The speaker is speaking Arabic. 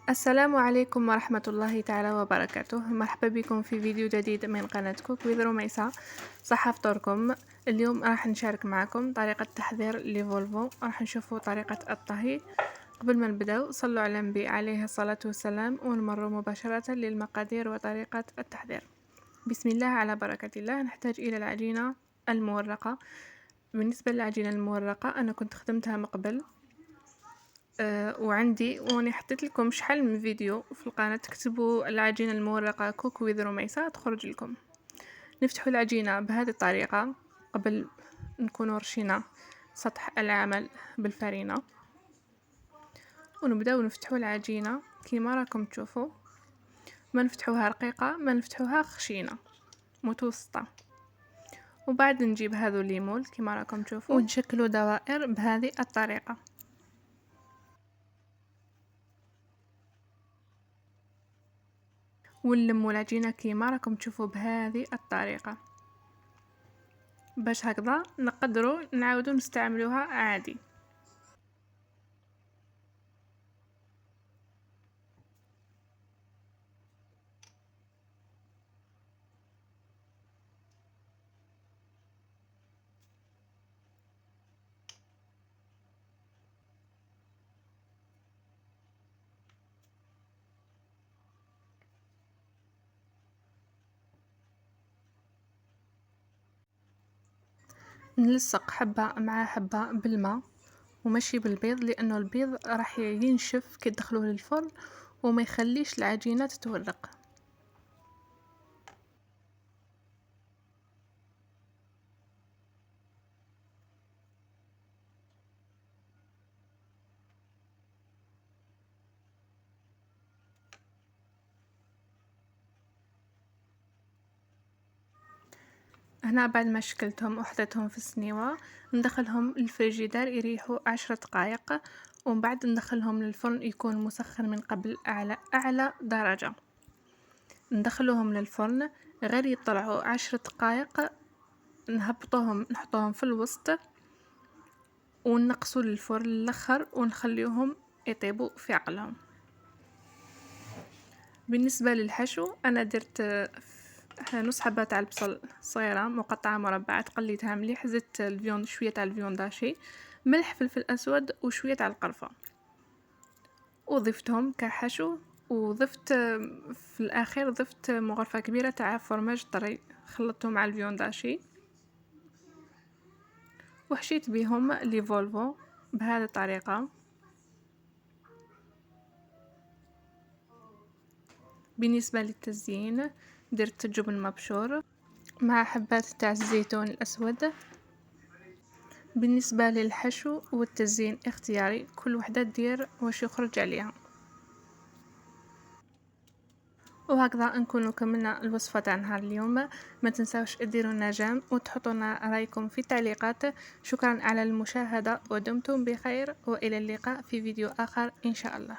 السلام عليكم ورحمة الله تعالى وبركاته. مرحبا بكم في فيديو جديد من قناة كوك وذ رميسة. صحة فطوركم. اليوم راح نشارك معكم طريقة تحضير ليفولفو. راح نشوفوا طريقة الطهي. قبل ما نبداو صلوا على النبي عليه الصلاة والسلام ونمر مباشرة للمقادير وطريقة التحضير. بسم الله على بركة الله. نحتاج إلى العجينة المورقة. بالنسبة للعجينة المورقة أنا كنت خدمتها من قبل، وعندي واني حطيت لكم شحال من فيديو في القناة. تكتبوا العجينة المورقة كوك وذ رميسة تخرج لكم. نفتحوا العجينة بهذه الطريقة قبل نكون رشينا سطح العمل بالفرينة، ونبداو نفتحوا العجينة كيما راكم تشوفوا. ما نفتحوها رقيقة، ما نفتحوها خشينة، متوسطة. وبعد نجيب هذو الليمون كيما راكم تشوفوا ونشكلوا دوائر بهذه الطريقة. ونلموا العجينة كيما راكم تشوفوا بهذه الطريقة، باش هكذا نقدروا نعاودوا نستعملوها عادي. نلصق حبة مع حبة بالماء وماشي بالبيض، لانه البيض راح ينشف كي تدخلوه للفرن وما يخليش العجينة تتورق. هنا بعد ما شكلتهم وحطيتهم في السنيوة ندخلهم الفريجيدار يريحوا 10 دقائق، ومن بعد ندخلهم للفرن يكون مسخن من قبل أعلى درجة. ندخلوهم للفرن غير يطلعوا 10 دقائق، نهبطوهم نحطوهم في الوسط ونقصوا للفرن الاخر ونخليهم يطيبوا في عقلهم. بالنسبه للحشو انا درت نص حبه تاع البصل صغيره مقطعه مربعات، قليتها مليح، زدت الفيون شويه تاع الفيون داشي، ملح، فلفل اسود وشويه تاع القرفه، وضفتهم كحشو. وضفت في الاخير ضفت مغرفه كبيره تاع فرماج طري، خلطته مع الفيون داشي وحشيت بهم ليفولفو بهذه الطريقه. بالنسبة للتزيين درت جبن مبشور مع حبات تاع الزيتون الأسود. بالنسبة للحشو والتزيين اختياري، كل وحدة دير واش يخرج عليها. وهكذا نكونوا كملنا الوصفة تاع نهار اليوم. ما تنساوش ديروا لنا جيم وتحطونا رايكم في التعليقات. شكرا على المشاهدة ودمتم بخير، وإلى اللقاء في فيديو آخر إن شاء الله.